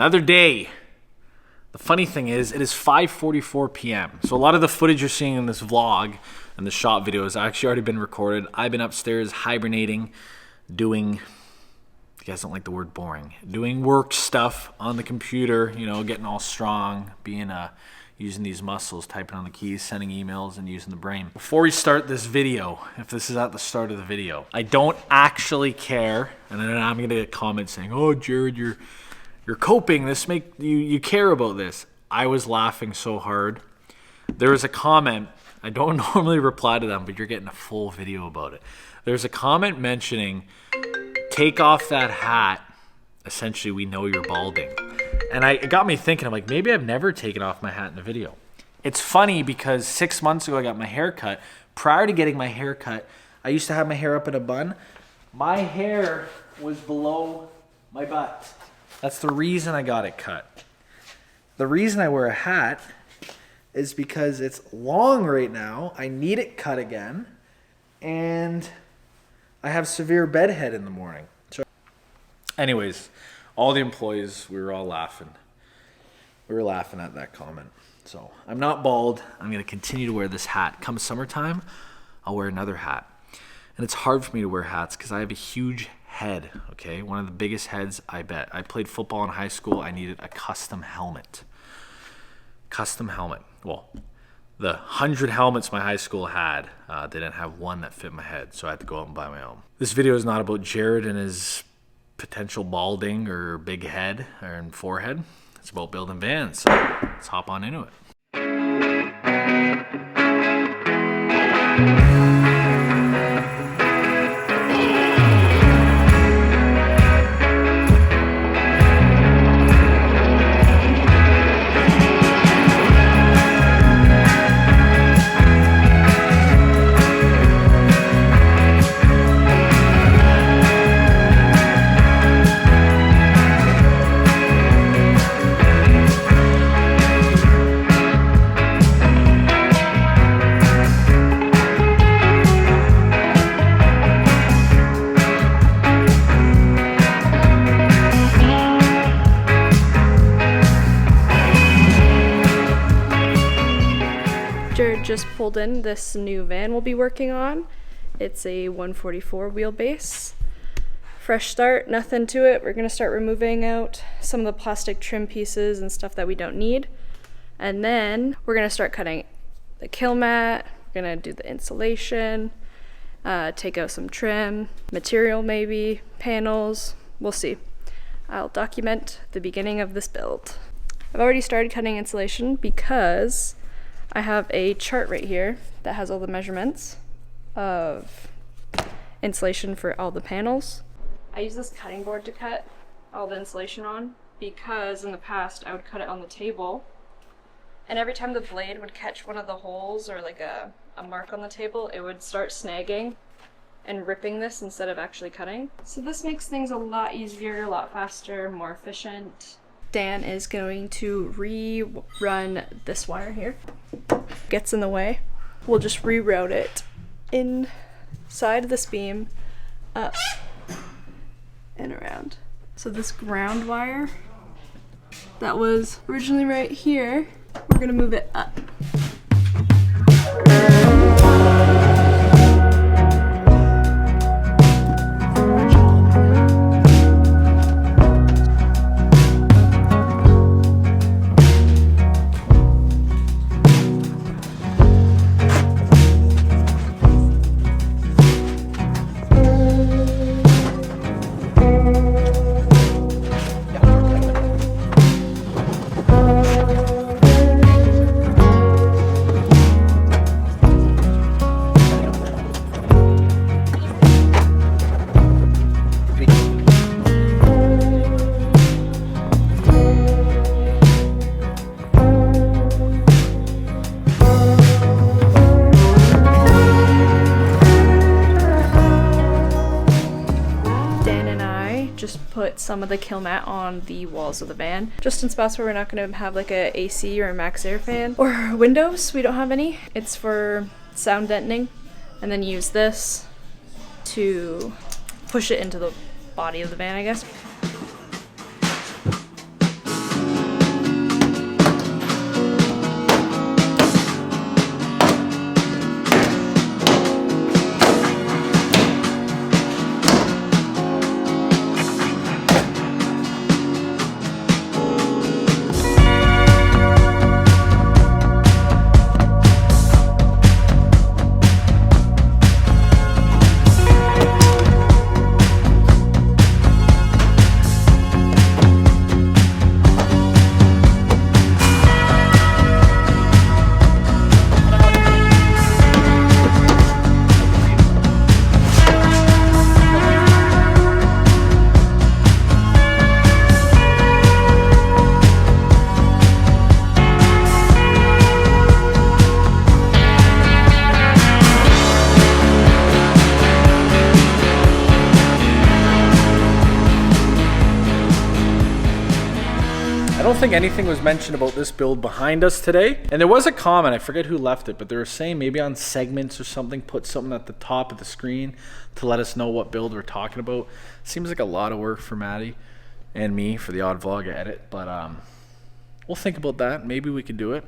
Another day. The funny thing is, it is 5:44 p.m. So a lot of the footage you're seeing in this vlog and the shot video has actually already been recorded. I've been upstairs hibernating, doing, you guys don't like the word boring, doing work stuff on the computer, you know, getting all strong, being using these muscles, typing on the keys, sending emails, and using the brain. Before we start this video, if this is at the start of the video, I don't actually care, and then I'm gonna get comments saying, "Oh, Jared, you're coping. You care about this." I was laughing so hard. There was a comment. I don't normally reply to them, but you're getting a full video about it. There's a comment mentioning, "Take off that hat. Essentially, we know you're balding." And it got me thinking, I'm like, maybe I've never taken off my hat in a video. It's funny because 6 months ago I got my hair cut. Prior to getting my hair cut, I used to have my hair up in a bun. My hair was below my butt. That's the reason I got it cut. The reason I wear a hat is because it's long right now. I need it cut again. And I have severe bedhead in the morning. So anyways, all the employees, we were all laughing. We were laughing at that comment. So I'm not bald. I'm going to continue to wear this hat. Come summertime, I'll wear another hat. And it's hard for me to wear hats because I have a huge head, okay? One of the biggest heads, I bet. I played football in high school. I needed a custom helmet. Custom helmet. Well, the 100 helmets my high school had, they didn't have one that fit my head, so I had to go out and buy my own. This video is not about Jared and his potential balding or big head or forehead. It's about building vans, so let's hop on into it. Jared just pulled in this new van we'll be working on. It's a 144 wheelbase. Fresh start, nothing to it. We're gonna start removing out some of the plastic trim pieces and stuff that we don't need. And then we're gonna start cutting the kill mat. We're gonna do the insulation, take out some trim, material maybe, panels, we'll see. I'll document the beginning of this build. I've already started cutting insulation because I have a chart right here that has all the measurements of insulation for all the panels. I use this cutting board to cut all the insulation on because in the past I would cut it on the table, and every time the blade would catch one of the holes or like a mark on the table, it would start snagging and ripping this instead of actually cutting. So this makes things a lot easier, a lot faster, more efficient. Dan is going to rerun this wire here. Gets in the way. We'll just reroute it inside this beam, up and around. So this ground wire that was originally right here, we're gonna move it up. Put some of the kill mat on the walls of the van, just in spots where we're not going to have like a AC or a max air fan or windows. We don't have any. It's for sound deadening, and then use this to push it into the body of the van, I guess. don't think anything was mentioned about this build behind us today. And there was a comment, I forget who left it, but they were saying maybe on segments or something, put something at the top of the screen to let us know what build we're talking about. Seems like a lot of work for Maddi and me for the odd vlog edit, but we'll think about that. Maybe we could do it,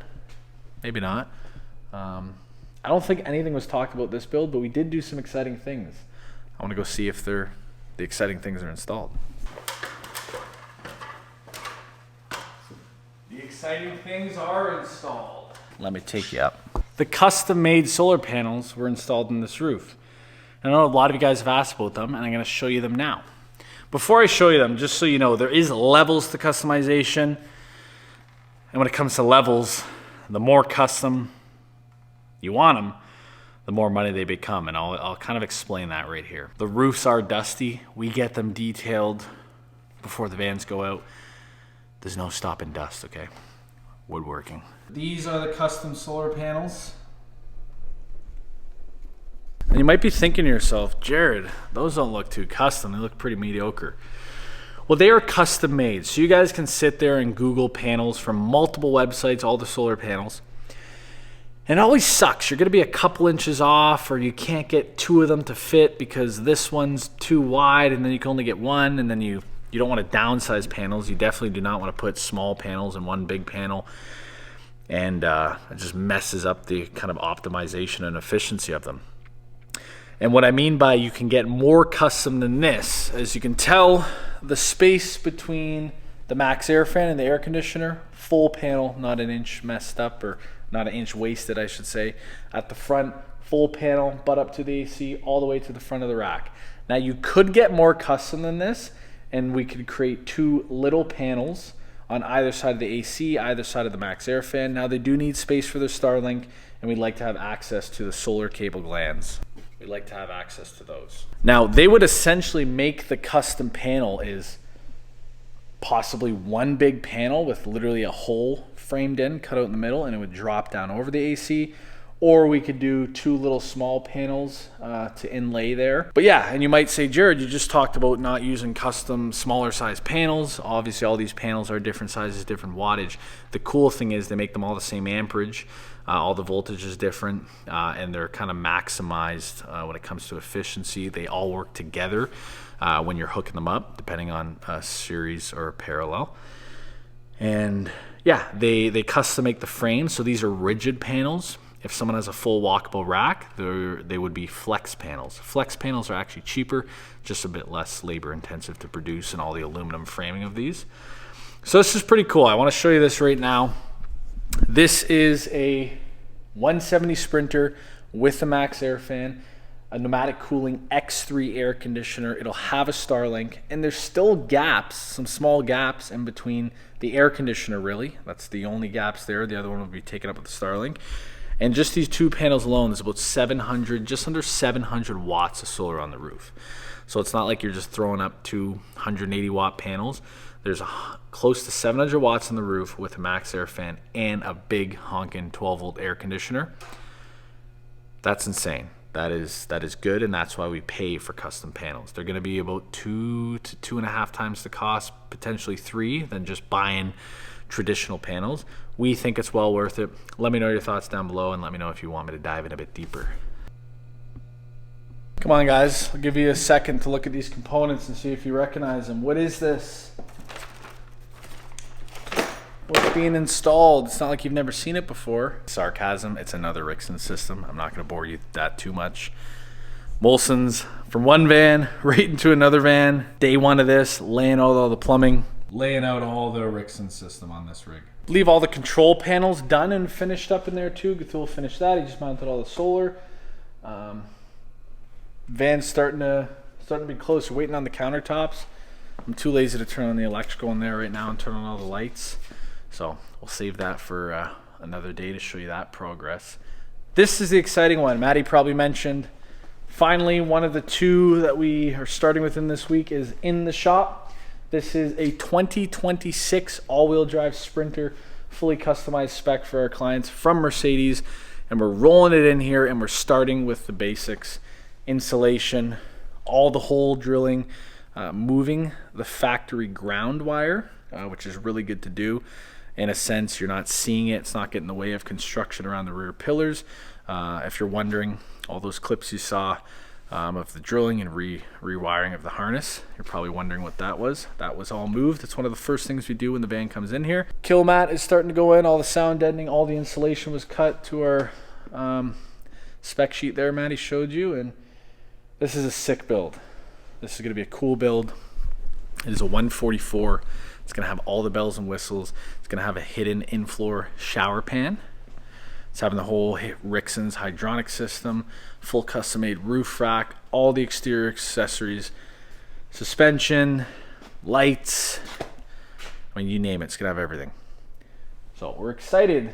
maybe not. I don't think anything was talked about this build, but we did do some exciting things. I want to go see if the exciting things are installed. The exciting things are installed. Let me take you up. The custom-made solar panels were installed in this roof. And I know a lot of you guys have asked about them, and I'm going to show you them now. Before I show you them, just so you know, there is levels to customization. And when it comes to levels, the more custom you want them, the more money they become. And I'll kind of explain that right here. The roofs are dusty. We get them detailed before the vans go out. There's no stopping dust, okay? Woodworking. These are the custom solar panels. And you might be thinking to yourself, Jared, those don't look too custom. They look pretty mediocre. Well, they are custom made. So you guys can sit there and Google panels from multiple websites, all the solar panels. And it always sucks. You're going to be a couple inches off, or you can't get two of them to fit because this one's too wide and then you can only get one, and then you don't want to downsize panels. You definitely do not want to put small panels in one big panel. And it just messes up the kind of optimization and efficiency of them. And what I mean by you can get more custom than this, as you can tell, the space between the max air fan and the air conditioner, full panel, not an inch messed up, or not an inch wasted, I should say. At the front, full panel, butt up to the AC, all the way to the front of the rack. Now you could get more custom than this, and we could create two little panels on either side of the AC, either side of the max air fan. Now they do need space for their Starlink, and we'd like to have access to the solar cable glands. We'd like to have access to those. Now they would essentially make the custom panel is possibly one big panel with literally a hole framed in, cut out in the middle, and it would drop down over the AC. Or we could do two little small panels to inlay there. But yeah, and you might say, Jared, you just talked about not using custom smaller size panels. Obviously all these panels are different sizes, different wattage. The cool thing is they make them all the same amperage. All the voltage is different, and they're kind of maximized when it comes to efficiency. They all work together when you're hooking them up, depending on a series or a parallel. And yeah, they custom make the frame. So these are rigid panels. If someone has a full walkable rack, they would be flex panels. Flex panels are actually cheaper, just a bit less labor intensive to produce, and all the aluminum framing of these. So this is pretty cool. I want to show you this right now. This is a 170 Sprinter with a max air fan, a pneumatic cooling X3 air conditioner. It'll have a Starlink, and there's still gaps, some small gaps in between the air conditioner, really. That's the only gaps there. The other one will be taken up with the Starlink. And just these two panels alone, there's about 700, just under 700 watts of solar on the roof. So it's not like you're just throwing up two 180 watt panels. There's close to 700 watts on the roof with a max air fan and a big honking 12 volt air conditioner. That's insane. That is good, and that's why we pay for custom panels. They're going to be about 2 to 2.5 times the cost, potentially 3, than just buying traditional panels. We think it's well worth it. Let me know your thoughts down below, and let me know if you want me to dive in a bit deeper. Come on, guys. I'll give you a second to look at these components and see if you recognize them. What is this? What's being installed? It's not like you've never seen it before. Sarcasm. It's another Rixson system. I'm not going to bore you with that too much. Molson's from one van right into another van. Day one of this, laying out all the plumbing, laying out all the Rixson system on this rig. Leave all the control panels done and finished up in there too. Gatul finished that. He just mounted all the solar. Van's starting to be close. We're waiting on the countertops. I'm too lazy to turn on the electrical in there right now and turn on all the lights. So we'll save that for another day to show you that progress. This is the exciting one. Maddi probably mentioned. Finally, one of the two that we are starting within this week is in the shop. This is a 2026 all-wheel drive Sprinter, fully customized spec for our clients from Mercedes. And we're rolling it in here, and we're starting with the basics. Insulation, all the hole drilling, moving the factory ground wire, which is really good to do. In a sense, you're not seeing it. It's not getting in the way of construction around the rear pillars. If you're wondering, all those clips you saw of the drilling and rewiring of the harness, you're probably wondering what that was. That was all moved. It's one of the first things we do when the van comes in here. Kill mat is starting to go in. All the sound deadening, all the insulation was cut to our spec sheet there Maddi showed you. And this is a sick build. This is going to be a cool build. It is a 144. It's going to have all the bells and whistles. It's going to have a hidden in-floor shower pan. It's having the whole Rixon's hydronic system, full custom-made roof rack, all the exterior accessories, suspension, lights. I mean, you name it. It's going to have everything. So we're excited.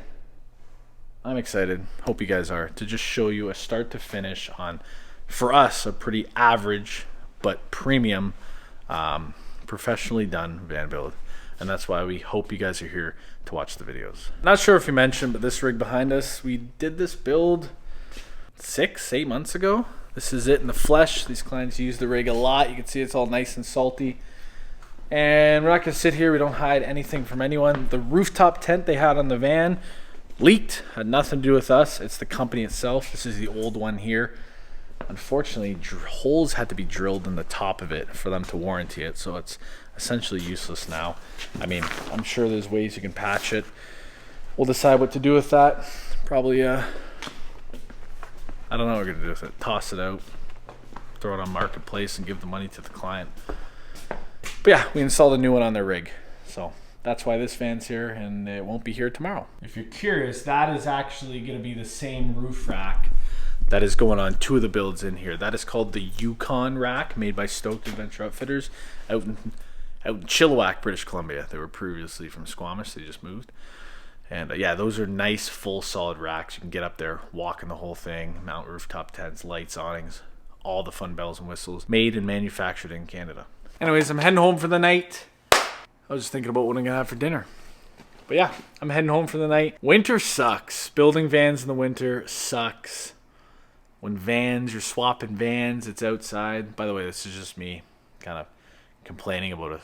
I'm excited. Hope you guys are, to just show you a start to finish on, for us, a pretty average but premium professionally done van build. And that's why we hope you guys are here to watch the videos. Not sure if you mentioned, but this rig behind us, we did this build 6-8 months ago. This is it in the flesh. These clients use the rig a lot. You can see it's all nice and salty. And we're not gonna sit here, we don't hide anything from anyone. The rooftop tent they had on the van leaked, had nothing to do with us. It's the company itself. This is the old one here. Unfortunately, holes had to be drilled in the top of it for them to warranty it, so it's essentially useless now. I mean, I'm sure there's ways you can patch it. We'll decide what to do with that. Probably, I don't know what we're gonna do with it. Toss it out, throw it on Marketplace and give the money to the client. But yeah, we installed a new one on their rig. So that's why this van's here, and it won't be here tomorrow. If you're curious, that is actually gonna be the same roof rack that is going on 2 of the builds in here. That is called the Yukon rack, made by Stoked Adventure Outfitters out in Chilliwack, British Columbia. They were previously from Squamish. They just moved. And yeah, those are nice, full, solid racks. You can get up there, walk in the whole thing, mount rooftop tents, lights, awnings, all the fun bells and whistles. Made and manufactured in Canada. Anyways, I'm heading home for the night. I was just thinking about what I'm going to have for dinner. But yeah, I'm heading home for the night. Winter sucks. Building vans in the winter sucks. When you're swapping vans, it's outside. By the way, this is just me kind of complaining about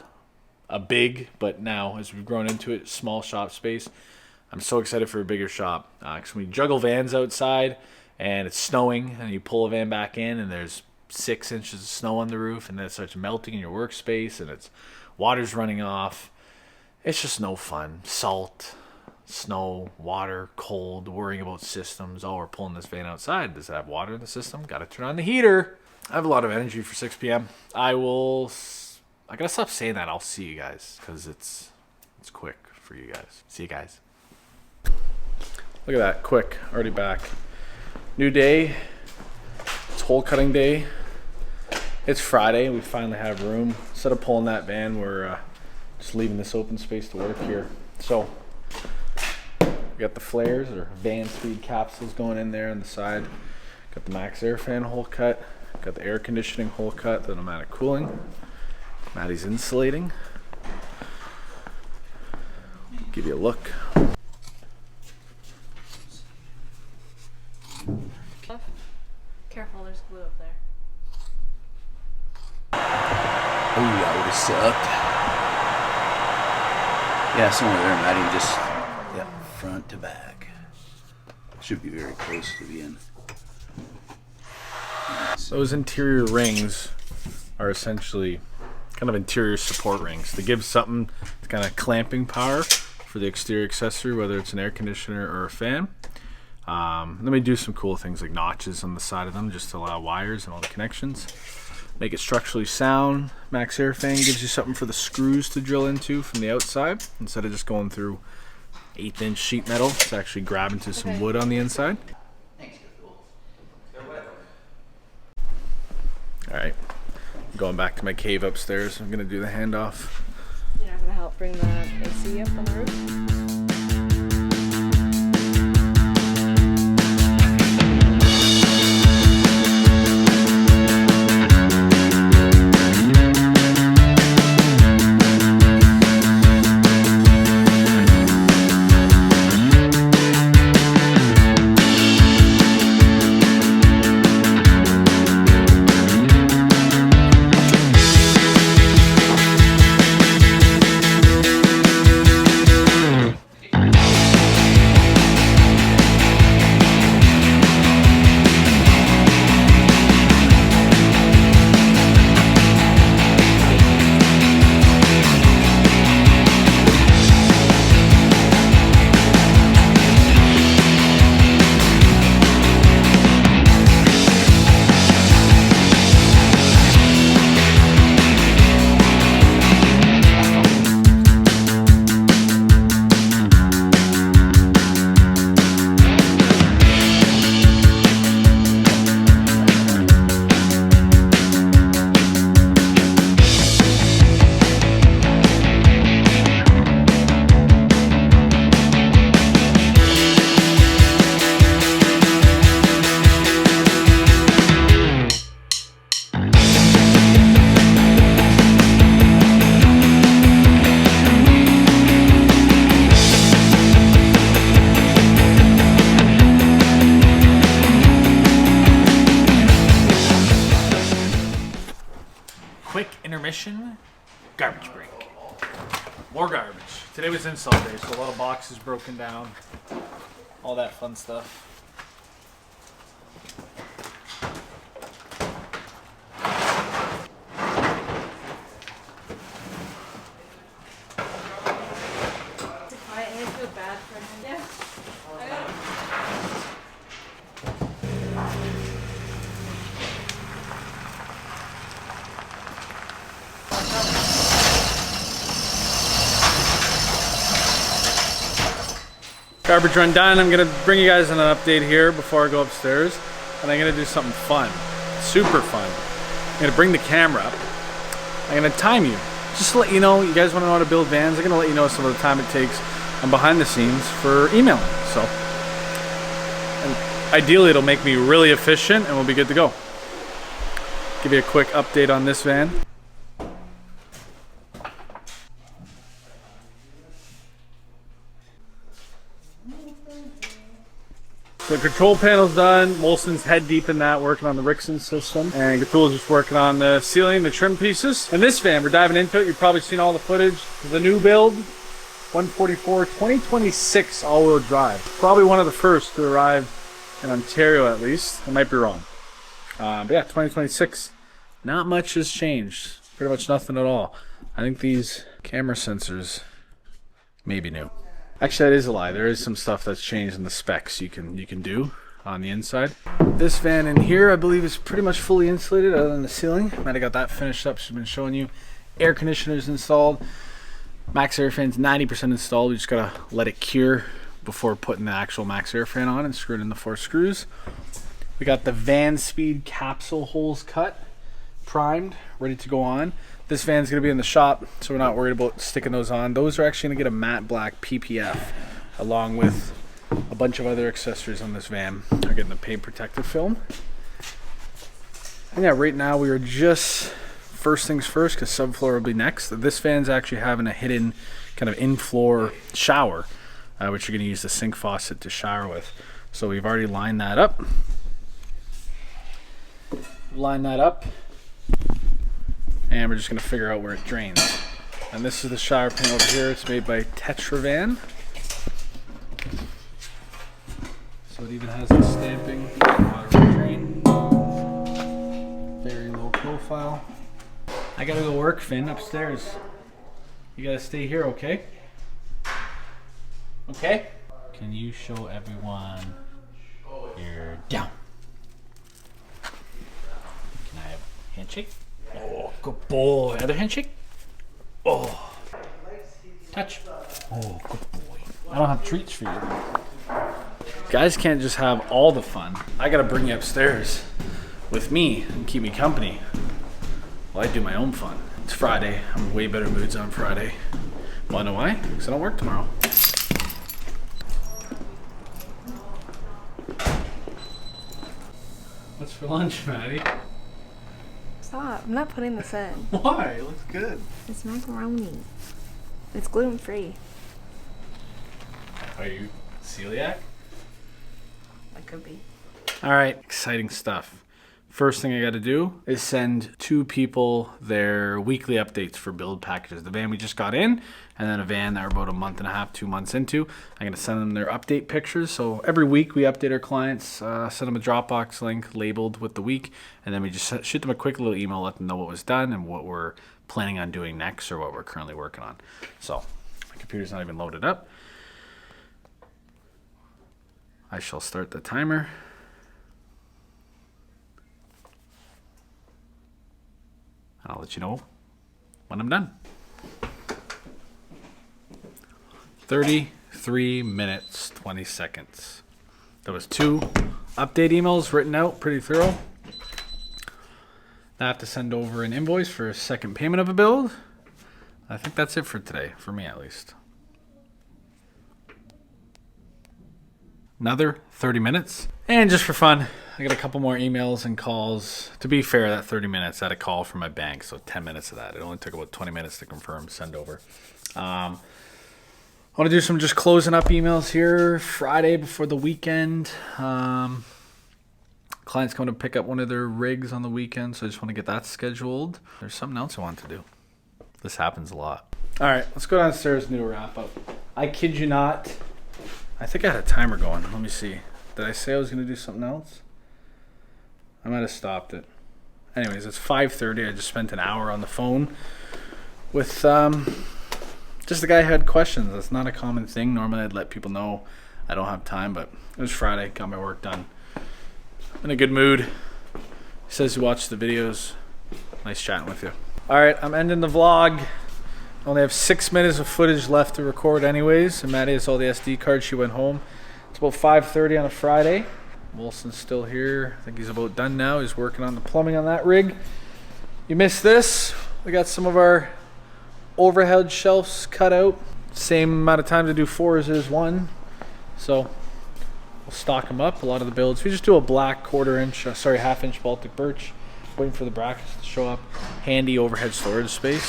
a big, but now as we've grown into it, small shop space. I'm so excited for a bigger shop. Because when you juggle vans outside and it's snowing and you pull a van back in and there's 6 inches of snow on the roof and then it starts melting in your workspace and it's water's running off. It's just no fun. Salt, snow, water, cold, worrying about systems. Oh, we're pulling this van outside. Does it have water in the system? Got to turn on the heater. I have a lot of energy for 6 p.m. I gotta stop saying that. I'll see you guys because it's quick for you guys. See you guys. Look at that, quick, already back. New day. It's hole cutting day. It's Friday. We finally have room. Instead of pulling that van, we're just leaving this open space to work here. So we got the flares or van speed capsules going in there on the side. Got the max air fan hole cut. Got the air conditioning hole cut, the pneumatic cooling. Maddi's insulating. Give you a look. Careful, there's glue up there. Oh, that would have sucked. Yeah, somewhere there, Maddi, just front to back. Should be very close to the end. Those interior rings are essentially kind of interior support rings. They give something kind of clamping power for the exterior accessory, whether it's an air conditioner or a fan. Then we do some cool things like notches on the side of them just to allow wires and all the connections. Make it structurally sound. Max air fan gives you something for the screws to drill into from the outside instead of just going through 1/8-inch sheet metal. It's actually grabbing to some wood on the inside. Alright, going back to my cave upstairs. I'm gonna do the handoff. You're not gonna help bring the AC up on the roof? ignition, garbage break. More garbage. Today was install day, so a lot of boxes broken down. All that fun stuff. I feel bad for him. Yeah. Garbage run done. I'm gonna bring you guys an update here before I go upstairs, and I'm gonna do something fun, super fun. I'm gonna bring the camera up. I'm gonna time you, just to let you know. You guys want to know how to build vans? I'm gonna let you know some of the time it takes on behind the scenes for emailing. So, and ideally, it'll make me really efficient, and we'll be good to go. Give you a quick update on this van. So the control panel's done. Molson's head deep in that, working on the Rickson system. And Gatul's just working on the ceiling, the trim pieces. And this van, we're diving into it. You've probably seen all the footage. The new build, 144, 2026 all-wheel drive. Probably one of the first to arrive in Ontario, at least. I might be wrong. But yeah, 2026. Not much has changed. Pretty much nothing at all. I think these camera sensors may be new. Actually, that is a lie. There is some stuff that's changed in the specs you can do on the inside. This van in here, I believe, is pretty much fully insulated other than the ceiling. Might have got that finished up. She's been showing you. Air conditioners installed. Max air fan's 90% installed. We just gotta let it cure before putting the actual max air fan on and screwing in the 4 screws. We got the van speed capsule holes cut, primed, ready to go on. This van's gonna be in the shop, so we're not worried about sticking those on. Those are actually gonna get a matte black PPF, along with a bunch of other accessories on this van. Are getting the paint protective film. And yeah, right now we are just first things first, because subfloor will be next. This van's actually having a hidden kind of in-floor shower, which you're gonna use the sink faucet to shower with. So we've already lined that up. And we're just gonna figure out where it drains. And this is the shower pan over here. It's made by Tetravan. So it even has a stamping. Water will drain. Very low profile. I gotta go work, Finn, upstairs. You gotta stay here, okay? Okay? Can you show everyone you're down? Can I have a handshake? Oh, good boy. Other handshake? Oh. Touch. Oh, good boy. I don't have treats for you. Guys can't just have all the fun. I gotta bring you upstairs with me and keep me company while I do my own fun. It's Friday. I'm in way better moods on Friday. Wanna know why? Because I don't work tomorrow. What's for lunch, Maddie? Stop. I'm not putting this in. Why? It looks good. It's macaroni. It's gluten-free. Are you celiac? That could be. All right, exciting stuff. First thing I got to do is send 2 people their weekly updates for build packages. The van we just got in, and then a van that we're about a month and a half, 2 months into. I'm going to send them their update pictures. So every week we update our clients, send them a Dropbox link labeled with the week, and then we just shoot them a quick little email, let them know what was done and what we're planning on doing next or what we're currently working on. So my computer's not even loaded up. I shall start the timer. I'll let you know when I'm done. 33 minutes, 20 seconds. There was 2 update emails written out, pretty thorough. I have to send over an invoice for a second payment of a build. I think that's it for today, for me at least. Another 30 minutes. And just for fun, I got a couple more emails and calls. To be fair, that 30 minutes, I had a call from my bank, so 10 minutes of that. It only took about 20 minutes to confirm, send over. I want to do some just closing up emails here Friday before the weekend. Clients coming to pick up one of their rigs on the weekend, so I just want to get that scheduled. There's something else I want to do. This happens a lot. All right, let's go downstairs and do a wrap up. I kid you not. I think I had a timer going. Let me see. Did I say I was going to do something else? I might have stopped it. Anyways, it's 5:30. I just spent an hour on the phone with just the guy who had questions. That's not a common thing. Normally I'd let people know I don't have time, but it was Friday. Got my work done. In a good mood. He says he watched the videos. Nice chatting with you. All right, I'm ending the vlog. I only have 6 minutes of footage left to record anyways. And Maddie has all the SD cards. She went home. It's about 5:30 on a Friday. Wilson's still here. I think he's about done now. He's working on the plumbing on that rig. You missed this. We got some of our overhead shelves cut out. Same amount of time to do 4 as it is 1. So we'll stock them up. A lot of the builds, we just do a black half-inch Baltic birch. Waiting for the brackets to show up. Handy overhead storage space.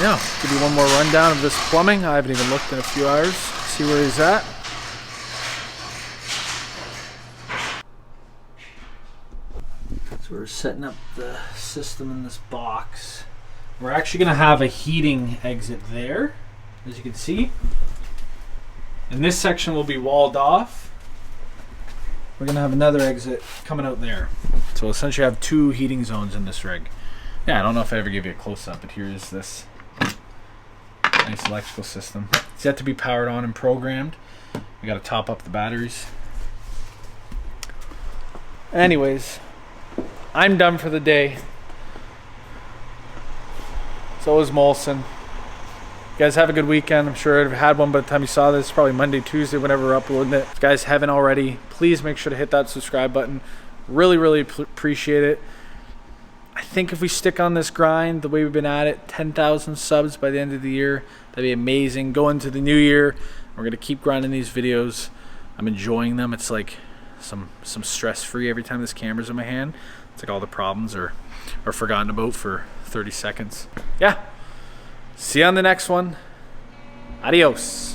Yeah, give you one more rundown of this plumbing. I haven't even looked in a few hours. See where he's at. So we're setting up the system in this box. We're actually going to have a heating exit there, as you can see. And this section will be walled off. We're going to have another exit coming out there. So essentially I have 2 heating zones in this rig. Yeah, I don't know if I ever gave you a close-up, but here is this nice electrical system. It's yet to be powered on and programmed. We got to top up the batteries. Anyways, I'm done for the day. So is Molson. You guys have a good weekend. I'm sure I've had one by the time you saw this. Probably Monday, Tuesday, whenever we're uploading it. If you guys haven't already, please make sure to hit that subscribe button. Really, really appreciate it. I think if we stick on this grind the way we've been at it, 10,000 subs by the end of the year, that'd be amazing. Go into the new year. We're going to keep grinding these videos. I'm enjoying them. It's like some stress-free every time this camera's in my hand. It's like all the problems are forgotten about for 30 seconds. Yeah. See you on the next one. Adios.